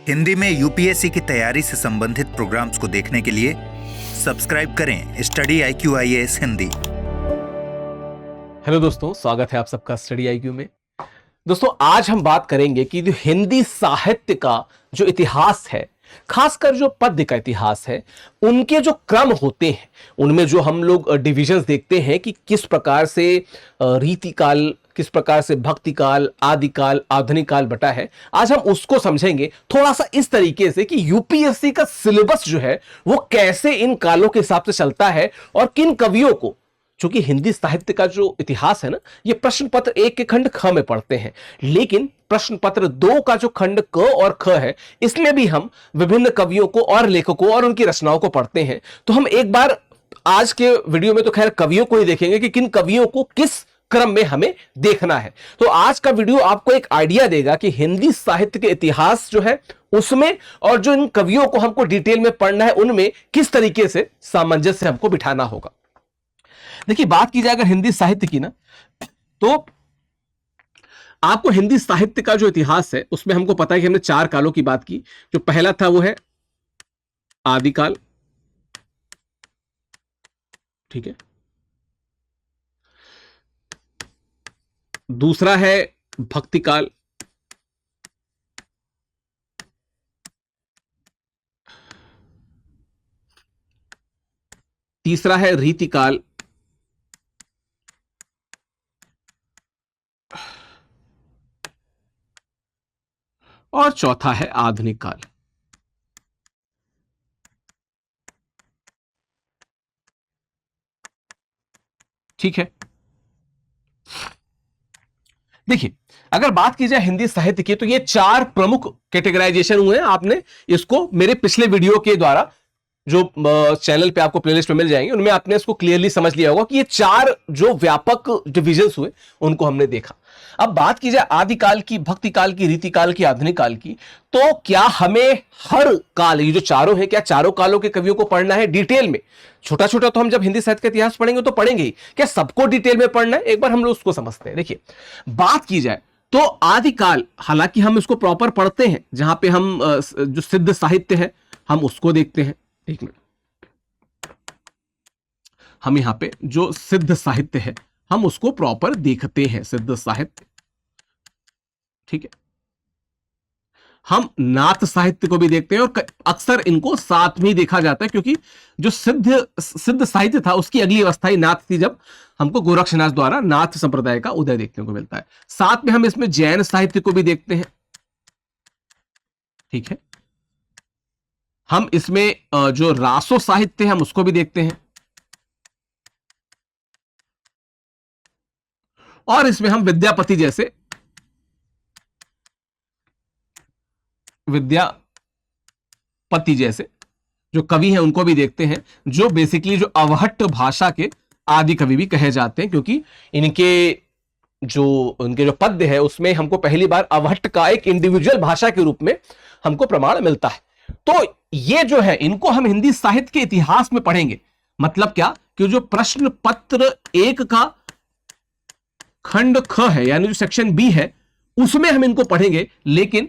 हिंदी में यूपीएससी की तैयारी से संबंधित प्रोग्राम्स को देखने के लिए सब्सक्राइब करें study IQ IAS Hindi. Hello दोस्तों, स्वागत है आप सबका स्टडी IQ में। दोस्तों, आज हम बात करेंगे कि जो हिंदी साहित्य का जो इतिहास है, खासकर जो पद्य का इतिहास है, उनके जो क्रम होते हैं, उनमें जो हम लोग डिविजन्स देखते हैं कि किस प्रकार से रीति काल, किस प्रकार से भक्ति काल, आदिकाल, आधुनिक काल बटा है। आज हम उसको समझेंगे थोड़ा सा इस तरीके से कि यूपीएससी का सिलेबस जो है वो कैसे इन कालों के हिसाब से चलता है और किन कवियों को, क्योंकि हिंदी साहित्य का जो इतिहास है ना, ये प्रश्न पत्र 1 के खंड ख में पढ़ते हैं, लेकिन प्रश्न पत्र 2 का जो खंड क और ख है, इसमें भी हम विभिन्न कवियों को और लेखकों और उनकी रचनाओं को पढ़ते हैं। तो हम एक बार आज के वीडियो में तो खैर कवियों को ही देखेंगे कि किन कवियों को किस क्रम में हमें देखना है। तो आज का वीडियो आपको एक आइडिया देगा कि हिंदी साहित्य के इतिहास जो है उसमें और जो इन कवियों को हमको डिटेल में पढ़ना है उनमें किस तरीके से सामंजस्य हमको बिठाना होगा। देखिए, बात की जाए अगर हिंदी साहित्य की ना, तो आपको हिंदी साहित्य का जो इतिहास है उसमें हमको पता है कि हमने 4 कालों की बात की। जो पहला था वो है आदिकाल, ठीक है। दूसरा है भक्ति काल, तीसरा है रीति काल, और चौथा है आधुनिक काल। ठीक है। देखिए, अगर बात की जाए हिंदी साहित्य की तो ये 4 प्रमुख कैटेगराइजेशन हुए हैं। आपने इसको मेरे पिछले वीडियो के द्वारा जो चैनल पे आपको प्लेलिस्ट में मिल जाएंगे, उनमें आपने इसको क्लियरली समझ लिया होगा कि ये 4 जो व्यापक डिविजन्स हुए उनको हमने देखा। अब बात की जाए आदिकाल की, भक्ति काल की, रीति काल की, आधुनिक काल की, तो क्या हमें हर काल, ये जो चारों हैं, क्या चारों कालों के कवियों को पढ़ना है डिटेल में? छोटा छोटा तो हम जब हिंदी साहित्य का इतिहास पढ़ेंगे तो पढ़ेंगे ही, क्या सबको डिटेल में पढ़ना है? एक बार हम लोग उसको समझते हैं। देखिए, बात की जाए तो आदिकाल, हालांकि हम इसको प्रॉपर पढ़ते हैं, जहां पे हम जो सिद्ध साहित्य है हम उसको देखते हैं। एक मिनट, हम यहां पे जो सिद्ध साहित्य है हम उसको प्रॉपर देखते हैं, सिद्ध साहित्य, ठीक है। हम नाथ साहित्य को भी देखते हैं और अक्सर इनको साथ में ही देखा जाता है, क्योंकि जो सिद्ध साहित्य था उसकी अगली अवस्था ही नाथ थी, जब हमको गोरक्षनाथ द्वारा नाथ संप्रदाय का उदय देखने को मिलता है। साथ में हम इसमें जैन साहित्य को भी देखते हैं, ठीक है। हम इसमें जो रासो साहित्य है हम उसको भी देखते हैं, और इसमें हम विद्यापति जैसे जो कवि हैं उनको भी देखते हैं, जो बेसिकली जो अवहट्ट भाषा के आदि कवि भी कहे जाते हैं, क्योंकि उनके जो पद्य है उसमें हमको पहली बार अवहट्ट का एक इंडिविजुअल भाषा के रूप में हमको प्रमाण मिलता है। तो ये जो है, इनको हम हिंदी साहित्य के इतिहास में पढ़ेंगे। मतलब क्या कि जो प्रश्न पत्र 1 का खंड ख है, यानी जो सेक्शन बी है, उसमें हम इनको पढ़ेंगे, लेकिन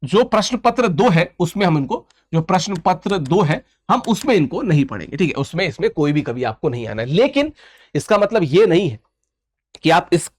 जो प्रश्न पत्र 2 है उसमें हम इनको, जो प्रश्न पत्र 2 है हम उसमें इनको नहीं पढ़ेंगे, ठीक है। इसमें कोई भी कवि आपको नहीं आना है, लेकिन इसका मतलब यह नहीं है कि आप इस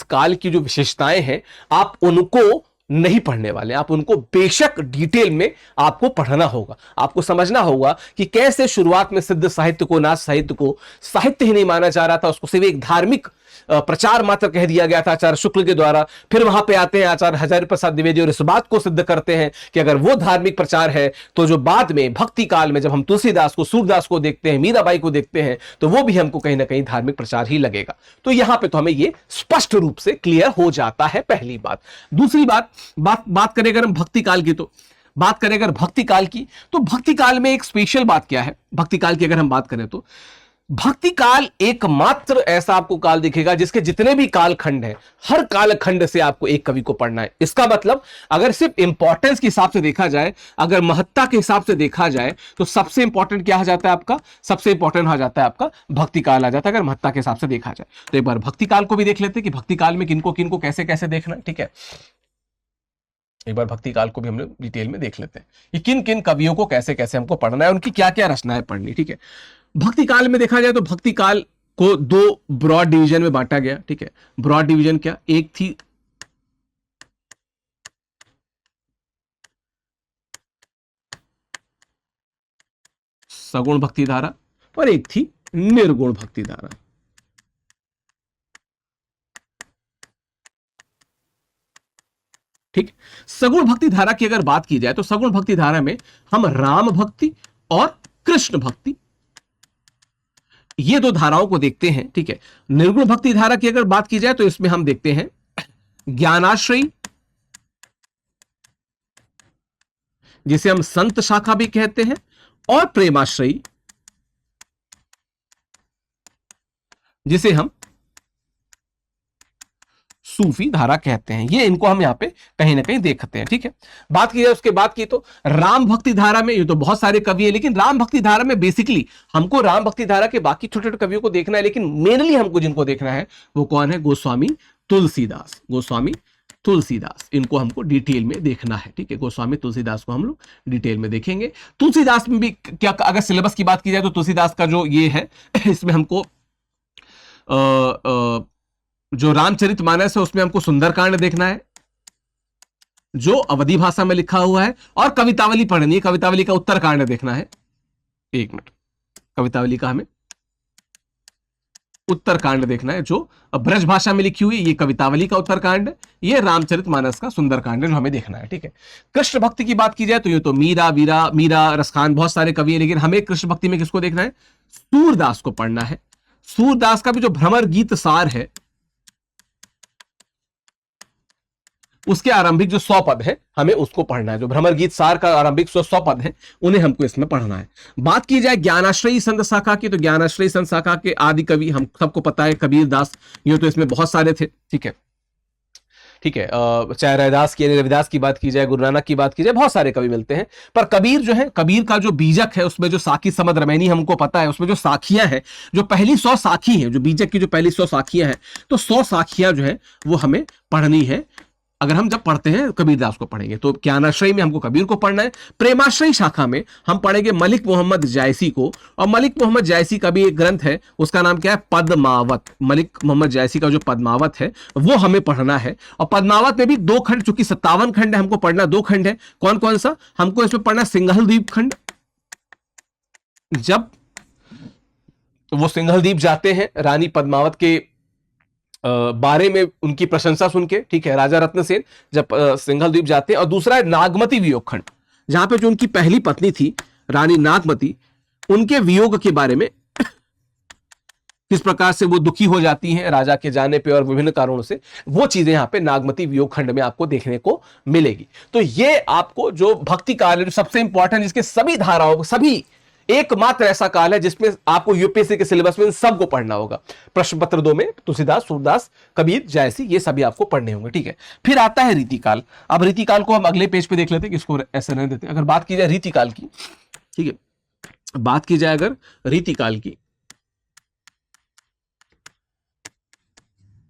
काल की जो विशेषताएं हैं आप उनको नहीं पढ़ने वाले। आप उनको बेशक डिटेल में आपको पढ़ना होगा, आपको समझना होगा कि कैसे शुरुआत में सिद्ध साहित्य को, नाथ साहित्य को साहित्य ही नहीं माना जा रहा था, उसको सिर्फ एक धार्मिक प्रचार मात्र कह दिया गया था आचार्य शुक्ल के द्वारा। फिर वहां पे आते हैं आचार्य हजारी प्रसाद द्विवेदी और इस बात को सिद्ध करते हैं कि अगर वो धार्मिक प्रचार है तो जो बाद में भक्ति काल में जब हम तुलसीदास को, सूरदास को देखते हैं, मीराबाई को देखते हैं, तो वो भी हमको कहीं ना कहीं धार्मिक प्रचार ही लगेगा। तो यहां पे तो हमें ये स्पष्ट रूप से क्लियर हो जाता है, पहली बात। दूसरी बात करें अगर हम भक्ति काल की, तो बात करें अगर भक्ति काल की, तो भक्ति काल में एक स्पेशल बात क्या है। भक्ति काल की अगर हम बात करें तो भक्ति काल एकमात्र ऐसा आपको काल दिखेगा जिसके जितने भी काल खंड हैं, हर काल खंड से आपको एक कवि को पढ़ना है। इसका मतलब अगर सिर्फ इंपॉर्टेंस के हिसाब से देखा जाए, अगर महत्ता के हिसाब से देखा जाए, तो सबसे इंपॉर्टेंट क्या आ जाता है आपका? सबसे इंपॉर्टेंट आ जाता है आपका भक्ति काल आ जाता है, अगर महत्ता के हिसाब से देखा जाए। तो एक बार भक्ति काल को भी देख लेते हैं कि भक्ति काल में किनको किनको कैसे कैसे देखना है, ठीक है। एक बार भक्ति काल को भी हम लोग डिटेल में देख लेते हैं कि किन किन कवियों को कैसे कैसे हमको पढ़ना है, उनकी क्या क्या रचनाएं पढ़नी। ठीक है, भक्ति काल में देखा जाए तो भक्ति काल को दो ब्रॉड डिवीजन में बांटा गया। ठीक है, ब्रॉड डिवीजन क्या, एक थी सगुण भक्ति धारा और एक थी निर्गुण भक्ति धारा। ठीक, सगुण भक्ति धारा की अगर बात की जाए तो सगुण भक्ति धारा में हम राम भक्ति और कृष्ण भक्ति ये दो धाराओं को देखते हैं। ठीक है, निर्गुण भक्ति धारा की अगर बात की जाए तो इसमें हम देखते हैं ज्ञानाश्रयी, जिसे हम संत शाखा भी कहते हैं, और प्रेमाश्रयी, जिसे हम सूफी धारा कहते हैं। ये इनको हम यहां पे कहीं ना कहीं देखते हैं। ठीक है, बात की जाए उसके बाद की तो राम भक्ति धारा में ये तो बहुत सारे कवि हैं, लेकिन राम भक्ति धारा में बेसिकली हमको राम भक्ति धारा के बाकी छोटे छोटे कवियों को देखना है, लेकिन मेनली हमको जिनको देखना है वो कौन है, गोस्वामी तुलसीदास। गोस्वामी तुलसीदास, इनको हमको डिटेल में देखना है। ठीक है, गोस्वामी तुलसीदास को हम लोग डिटेल में देखेंगे। तुलसीदास में भी क्या, अगर सिलेबस की बात की जाए तो तुलसीदास का जो ये है इसमें हमको जो रामचरितमानस है उसमें हमको सुंदरकांड देखना है जो अवधी भाषा में लिखा हुआ है, और कवितावली पढ़नी है, कवितावली का उत्तरकांड देखना है। एक मिनट, कवितावली का हमें उत्तरकांड देखना है जो ब्रज भाषा में लिखी हुई, ये कवितावली का उत्तरकांड, ये रामचरितमानस का सुंदरकांड जो हमें देखना है। ठीक है, कृष्ण भक्ति की बात की जाए तो ये तो मीरा, वीरा, मीरा, रसखान, बहुत सारे कवि है, लेकिन हमें कृष्ण भक्ति में किसको देखना है, सूरदास को पढ़ना है। सूरदास का भी जो भ्रमर गीत सार है उसके आरंभिक जो 100 पद है हमें उसको पढ़ना है। जो भ्रमर गीत सार का आरंभिक 100 पद है उन्हें हमको इसमें पढ़ना है। बात की जाए ज्ञानाश्रयी संत शाखा की, तो ज्ञानाश्रयी संत शाखा के आदि कवि हम सबको पता है कबीर दास, ये तो इसमें बहुत सारे थे। ठीक है, ठीक है, चाहे रविदास की रविदास की बात की जाए, गुरु नानक की बात की जाए, बहुत सारे कवि मिलते हैं, पर कबीर जो है, कबीर का जो बीजक है उसमें जो साखी समद रमैनी हमको पता है, उसमें जो साखियां हैं, जो पहली 100 साखी है, जो बीजक की जो पहली 100 साखियां हैं, तो 100 साखियां जो है वो हमें पढ़नी है। अगर हम जब पढ़ते हैं कबीरदास को पढ़ेंगे तो ज्ञानाश्रयी में हमको कबीर को पढ़ना है। प्रेमाश्रयी शाखा में हम पढ़ेंगे मलिक मोहम्मद जायसी को, और मलिक मोहम्मद जायसी का भी एक ग्रंथ है, उसका नाम क्या है, पद्मावत। मलिक मोहम्मद जायसी का जो पद्मावत है वो हमें पढ़ना है। और पद्मावत में भी 2 खंड, चूंकि 57 खंड है, हमको पढ़ना 2 खंड है। कौन कौन सा हमको इसमें पढ़ना, सिंघल द्वीप खंड, जब वो सिंघल द्वीप जाते हैं रानी पद्मावत के बारे में उनकी प्रशंसा सुन के, ठीक है, राजा रत्नसेन जब सिंघल द्वीप जाते हैं। और दूसरा है नागमती वियोग खंड, जहां पे जो उनकी पहली पत्नी थी रानी नागमती, उनके वियोग के बारे में किस प्रकार से वो दुखी हो जाती हैं राजा के जाने पे और विभिन्न कारणों से, वो चीजें यहां पे नागमती वियोग खंड में आपको देखने को मिलेगी। तो ये आपको जो भक्ति काल है, जो सबसे इंपॉर्टेंट, जिसके सभी धाराओं को, सभी एकमात्र ऐसा काल है जिसमें आपको यूपीएससी के सिलेबस में सबको पढ़ना होगा। प्रश्न पत्र 2 में तुलसीदास, सूरदास, कबीर, जायसी, ये सभी आपको पढ़ने होंगे। ठीक है, फिर आता है रीतिकाल। अब रीतिकाल को हम अगले पेज पे देख लेते हैं, इसको ऐसे रहने देते हैं। अगर बात की जाए रीतिकाल की, ठीक है, बात की जाए अगर रीतिकाल की,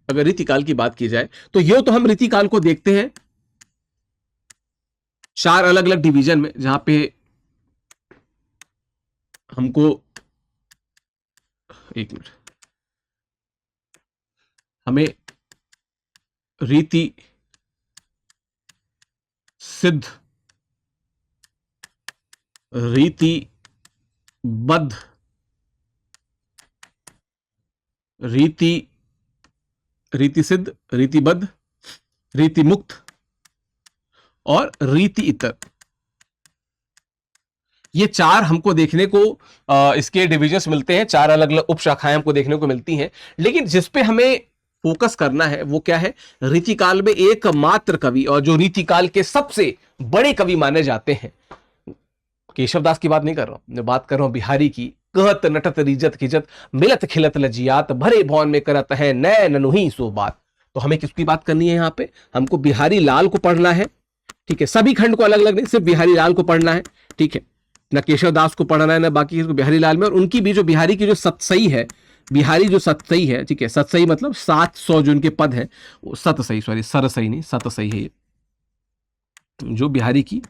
अगर रीतिकाल की बात की जाए तो ये तो हम रीतिकाल को देखते हैं 4 अलग अलग डिवीजन में, जहां पे हमको, एक मिनट, हमें रीति सिद्ध, रीति बद्ध, रीति सिद्ध, रीतिबद्ध, रीति मुक्त और रीति इतर, ये 4 हमको देखने को इसके डिविजन्स मिलते हैं, 4 अलग अलग उप शाखाएं हमको देखने को मिलती हैं। लेकिन जिस पे हमें फोकस करना है वो क्या है, रीतिकाल में एकमात्र कवि और जो रीतिकाल के सबसे बड़े कवि माने जाते हैं, केशवदास की बात नहीं कर रहा हूं, मैं बात कर रहा हूं बिहारी की। कहत नटत रीजत खिजत, मिलत खिलत लजियात, भरे भवन में करत है नय ननुही सो बात। तो हमें किसकी बात करनी है यहाँ पे, हमको बिहारी लाल को पढ़ना है। ठीक है, सभी खंड को अलग अलग नहीं, सिर्फ बिहारी लाल को पढ़ना है। ठीक है, ना केशवदास को पढ़ना है ना बाकी इसको, बिहारी लाल में। और उनकी भी जो बिहारी की जो सतसई है, बिहारी जो सतसई है, ठीक है, सतसई मतलब 700 जो उनके पद है, वो सतसई, सॉरी सरसई नहीं, सतसई है ये। जो बिहारी की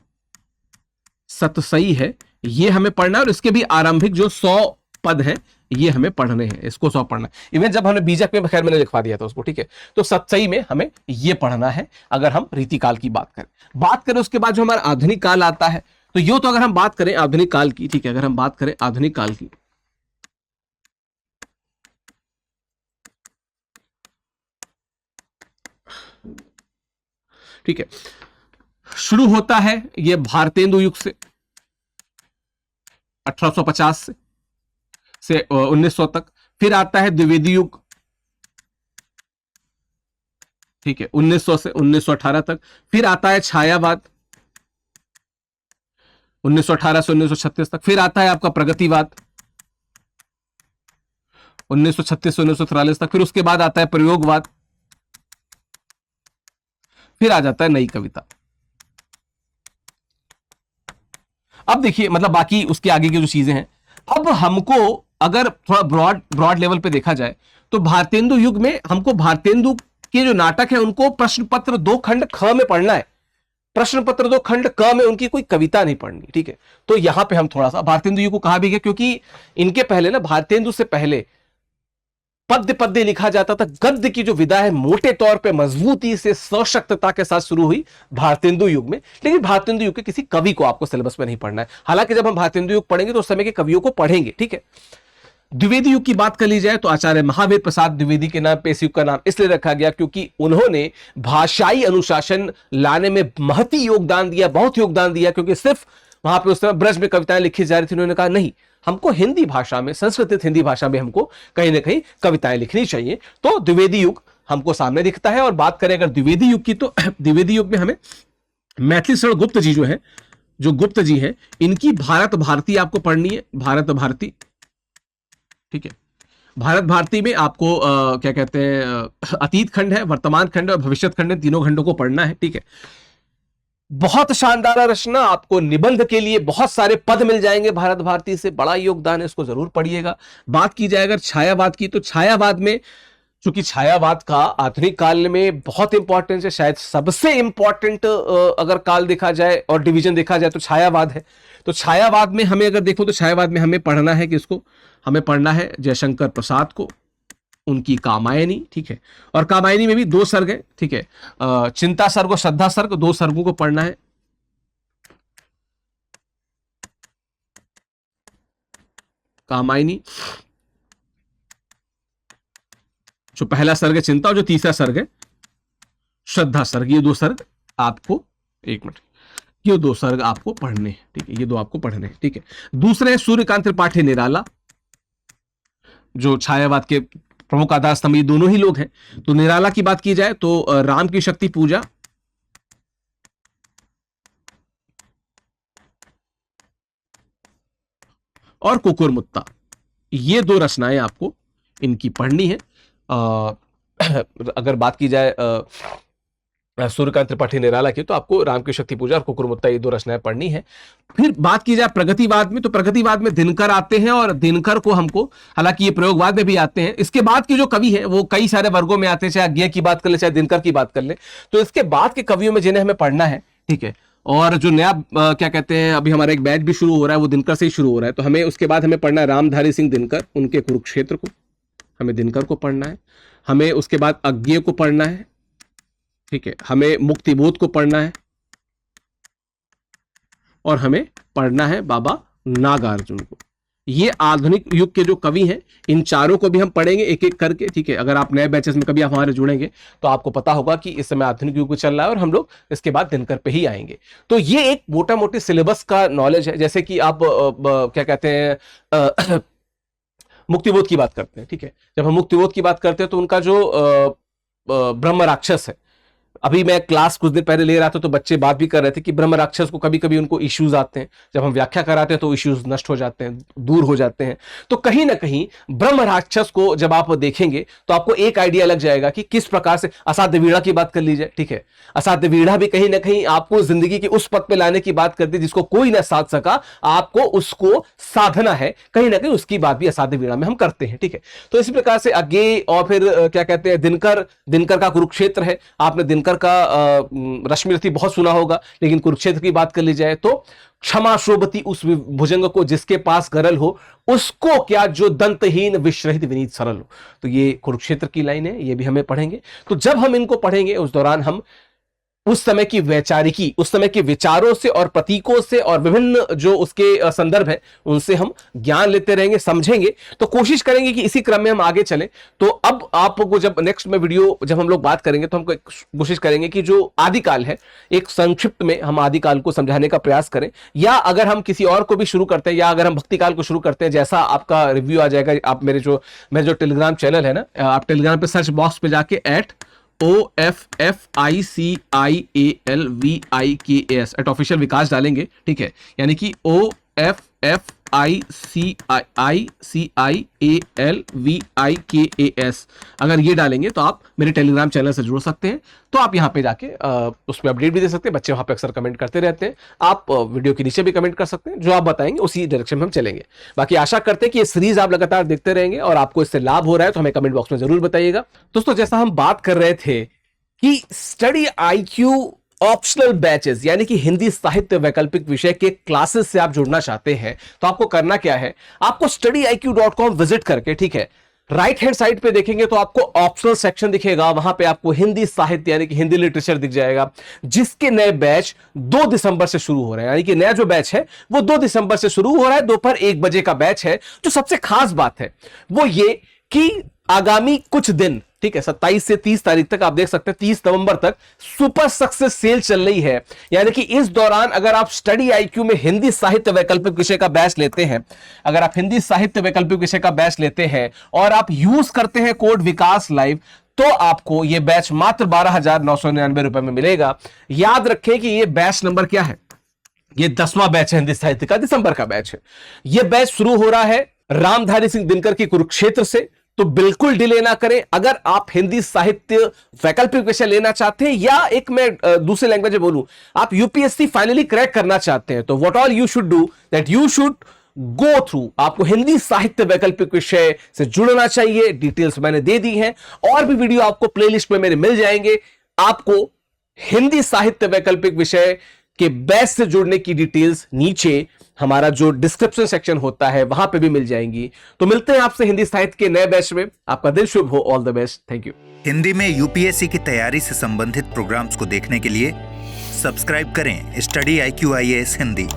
सतसई है ये हमें पढ़ना है, और इसके भी आरंभिक जो 100 पद हैं ये हमें पढ़ने हैं, इसको 100 पढ़ना है। इवन जब हमने बीजक में, खैर मैंने लिखवा दिया था उसको, ठीक है। तो सतसई में हमें ये पढ़ना है अगर हम रीतिकाल की बात करें। उसके बाद जो हमारा आधुनिक काल आता है, तो यो तो अगर हम बात करें आधुनिक काल की, ठीक है, अगर हम बात करें आधुनिक काल की, ठीक है, शुरू होता है ये भारतेंदु युग से, 1850 से 1900 तक। फिर आता है द्विवेदी युग, ठीक है, 1900 से 1918 तक। फिर आता है छायावाद, 1918 से 1936 तक। फिर आता है आपका प्रगतिवाद, 1936 से 1943 तक। फिर उसके बाद आता है प्रयोगवाद, फिर आ जाता है नई कविता। अब देखिए, मतलब बाकी उसके आगे की जो चीजें हैं, अब हमको अगर थोड़ा ब्रॉड लेवल पे देखा जाए तो भारतेंदु युग में हमको भारतेंदु के जो नाटक है उनको प्रश्न पत्र 2 खंड ख में पढ़ना है, प्रश्न पत्र 2 खंड क में उनकी कोई कविता नहीं पढ़नी, ठीक है। तो यहां पे हम थोड़ा सा भारतेंदु युग को कहा भी गया क्योंकि इनके पहले ना, भारतेंदु से पहले पद्य पद्य लिखा जाता था। गद्य की जो विधा है मोटे तौर पे मजबूती से सशक्तता के साथ शुरू हुई भारतेंदु युग में। लेकिन भारतेंदु युग के किसी कवि को आपको सिलेबस में नहीं पढ़ना है। हालांकि जब हम भारतेंदु युग पढ़ेंगे तो उस समय के कवियों को पढ़ेंगे, ठीक है। द्विवेदी युग की बात कर ली जाए तो आचार्य महावीर प्रसाद द्विवेदी के नाम पे इस युग का नाम इसलिए रखा गया क्योंकि उन्होंने भाषाई अनुशासन लाने में महती योगदान दिया, बहुत योगदान दिया। क्योंकि सिर्फ वहां पे उस समय ब्रज में कविताएं लिखी जा रही थी, उन्होंने कहा नहीं, हमको हिंदी भाषा में, संस्कृत हिंदी भाषा में हमको कहीं ना कहीं कविताएं लिखनी चाहिए। तो द्विवेदी युग हमको सामने दिखता है। और बात करें अगर द्विवेदी युग की, तो द्विवेदी युग में हमें मैथिली शरण गुप्त जी जो है, जो गुप्त जी है, इनकी भारत भारती आपको पढ़नी है, भारत भारती, ठीक है। भारत भारती में आपको क्या कहते हैं, अतीत खंड है, वर्तमान खंड और भविष्य खंड है, तीनों खंडों को पढ़ना है, ठीक है। बहुत शानदार रचना, आपको निबंध के लिए बहुत सारे पद मिल जाएंगे भारत भारती से, बड़ा योगदान है, इसको जरूर पढ़िएगा। बात की जाए अगर छायावाद की, तो छायावाद में, चूंकि छायावाद का आधुनिक काल में बहुत इंपॉर्टेंस है, शायद सबसे इंपॉर्टेंट अगर काल देखा जाए और डिवीजन देखा जाए तो छायावाद है। तो छायावाद में हमें अगर देखो तो छायावाद में हमें पढ़ना है किसको, हमें पढ़ना है जयशंकर प्रसाद को, उनकी कामायनी, ठीक है। और कामायनी में भी 2 सर्ग है, ठीक है, चिंता सर्ग और श्रद्धा सर्ग, 2 सर्गों को पढ़ना है। कामायनी, जो पहला सर्ग है चिंता और जो तीसरा सर्ग है श्रद्धा सर्ग, ये 2 सर्ग आपको, एक मिनट, ये 2 सर्ग आपको पढ़ने हैं, ठीक है, ये 2 आपको पढ़ने हैं, ठीक है। दूसरे सूर्यकांत त्रिपाठी निराला, जो छायावाद के प्रमुख आधार स्तंभ, ये दोनों ही लोग हैं। तो निराला की बात की जाए तो राम की शक्ति पूजा, और कुकुरमुत्ता, ये 2 रचनाएं आपको इनकी पढ़नी है। अगर बात की जाए सूर्यकांत त्रिपाठी निराला की, तो आपको राम की शक्ति पूजा और कुकुरमुत्ता, ये 2 रचनाएं पढ़नी है। फिर बात की जाए प्रगतिवाद में, तो प्रगतिवाद में दिनकर आते हैं, और दिनकर को हमको, हालांकि ये प्रयोगवाद में भी आते हैं। इसके बाद के जो कवि हैं वो कई सारे वर्गों में आते हैं, चाहे अज्ञेय की बात कर ले, चाहे दिनकर की बात कर ले। तो इसके बाद के कवियों में जिन्हें हमें पढ़ना है, ठीक है। और जो नया क्या कहते हैं, अभी हमारा एक बैच भी शुरू हो रहा है, वो दिनकर से ही शुरू हो रहा है। तो हमें उसके बाद हमें पढ़ना है रामधारी सिंह दिनकर, उनके कुरुक्षेत्र को, हमें दिनकर को पढ़ना है। हमें उसके बाद अज्ञेय को पढ़ना है, ठीक है। हमें मुक्तिबोध को पढ़ना है, और हमें पढ़ना है बाबा नागार्जुन को। ये आधुनिक युग के जो कवि हैं, इन चारों को भी हम पढ़ेंगे एक एक करके, ठीक है। अगर आप नए बैचेस में कभी आप हमारे जुड़ेंगे तो आपको पता होगा कि इस समय आधुनिक युग चल रहा है, और हम लोग इसके बाद दिनकर पे ही आएंगे। तो ये एक मोटा मोटी सिलेबस का नॉलेज है। जैसे कि आप क्या कहते हैं, मुक्तिबोध की बात करते हैं, ठीक है। जब हम मुक्तिबोध की बात करते हैं तो उनका जो ब्रह्म राक्षस है, अभी मैं क्लास कुछ दिन पहले ले रहा था तो बच्चे बात भी कर रहे थे कि ब्रह्म राक्षस को कभी कभी उनको इश्यूज आते हैं, जब हम व्याख्या कराते हैं तो इश्यूज नष्ट हो जाते हैं, दूर हो जाते हैं। तो कहीं ना कहीं ब्रह्म राक्षस को जब आप देखेंगे तो आपको एक आइडिया लग जाएगा कि किस प्रकार से, असाध्य वीणा की बात कर लीजिए, ठीक है। असाध्य वीणा भी कहीं ना कहीं आपको जिंदगी की उस पद पे लाने की बात करती है जिसको कोई ना साध सका, आपको उसको साधना है, कहीं ना कहीं उसकी बात भी असाध्य वीणा में हम करते हैं, ठीक है। तो इसी प्रकार से अज्ञेय, और फिर क्या कहते हैं दिनकर, दिनकर का कुरुक्षेत्र है, आपने दिनकर का रश्मिरथी बहुत सुना होगा, लेकिन कुरुक्षेत्र की बात कर ली जाए तो क्षमा शोभती उस भुजंग को जिसके पास गरल हो, उसको क्या जो दंतहीन विश्रहित विनीत सरल हो। तो ये कुरुक्षेत्र की लाइन है, ये भी हमें पढ़ेंगे। तो जब हम इनको पढ़ेंगे उस दौरान हम उस समय की वैचारिकी, उस समय के विचारों से और प्रतीकों से और विभिन्न जो उसके संदर्भ है उनसे हम ज्ञान लेते रहेंगे, समझेंगे। तो कोशिश करेंगे कि इसी क्रम में हम आगे चलें। तो अब आपको जब नेक्स्ट में वीडियो जब हम लोग बात करेंगे तो हम कोशिश करेंगे कि जो आदिकाल है एक संक्षिप्त में हम आदिकाल को समझाने का प्रयास करें, या अगर हम किसी और को भी शुरू करते हैं, या अगर हम भक्तिकाल को शुरू करते हैं, जैसा आपका रिव्यू आ जाएगा। आप मेरे जो टेलीग्राम चैनल है ना, आप टेलीग्राम पे सर्च बॉक्स पे जाके OFFICIALVIKAS @ऑफिशियल विकास डालेंगे, ठीक है, यानी कि OFFICIALVIKAS अगर ये डालेंगे तो आप मेरे टेलीग्राम चैनल से जुड़ सकते हैं। तो आप यहाँ पे जाके उस पर अपडेट भी दे सकते हैं। बच्चे वहाँ पे अक्सर कमेंट करते रहते हैं, आप वीडियो के नीचे भी कमेंट कर सकते हैं, जो आप बताएंगे उसी डायरेक्शन में हम चलेंगे। बाकी आशा करते हैं कि ये सीरीज आप लगातार देखते रहेंगे और आपको इससे लाभ हो रहा है तो हमें कमेंट बॉक्स में जरूर बताइएगा। दोस्तों, जैसा हम बात कर रहे थे कि स्टडी IQ ऑप्शनल बैचेस यानी कि हिंदी साहित्य वैकल्पिक विषय के क्लासेस से आप जुड़ना चाहते हैं तो आपको करना क्या है, आपको studiiq.com विजिट करके, ठीक है, राइट हैंड साइड पे देखेंगे तो आपको ऑप्शनल सेक्शन दिखेगा। वहां पे आपको हिंदी साहित्य यानी कि हिंदी लिटरेचर दिख जाएगा, जिसके नए बैच 2 दिसंबर से शुरू हो रहे हैं। यानी कि नया जो बैच है वो 2 दिसंबर से शुरू हो रहा है, दोपहर 1 बजे का बैच है। जो सबसे खास बात है वो ये कि आगामी कुछ दिन, ठीक है, 27 से 30 तारीख तक आप देख सकते हैं, 30 नवंबर तक सुपर सक्सेस सेल चल रही है। यानी कि इस दौरान अगर आप स्टडी IQ में हिंदी साहित्य वैकल्पिक विषय का बैच लेते हैं, अगर आप हिंदी साहित्य वैकल्पिक विषय का बैच लेते हैं और आप यूज करते हैं कोड विकास लाइव, तो आपको यह बैच मात्र 12,999 रुपए में मिलेगा। याद रखें कि यह बैच नंबर क्या है, यह 10वां बैच है हिंदी साहित्य का, दिसंबर का बैच है। यह बैच शुरू हो रहा है रामधारी सिंह दिनकर की कुरुक्षेत्र से, तो बिल्कुल डिले ना करें। अगर आप हिंदी साहित्य वैकल्पिक विषय लेना चाहते हैं, या एक मैं दूसरे लैंग्वेज में बोलूं, आप UPSC फाइनली क्रैक करना चाहते हैं, तो what all you should do that you should go through, आपको हिंदी साहित्य वैकल्पिक विषय से जुड़ना चाहिए। डिटेल्स मैंने दे दी हैं, और भी वीडियो आपको प्लेलिस्ट में मेरे मिल जाएंगे। आपको हिंदी साहित्य वैकल्पिक विषय के बैच से जुड़ने की डिटेल्स नीचे हमारा जो डिस्क्रिप्शन सेक्शन होता है वहां पे भी मिल जाएंगी। तो मिलते हैं आपसे हिंदी साहित्य के नए बैच में। आपका दिन शुभ हो, all the best, thank you. Hindi में UPSC की तैयारी से संबंधित प्रोग्राम्स को देखने के लिए सब्सक्राइब करें स्टडी IQ IAS हिंदी।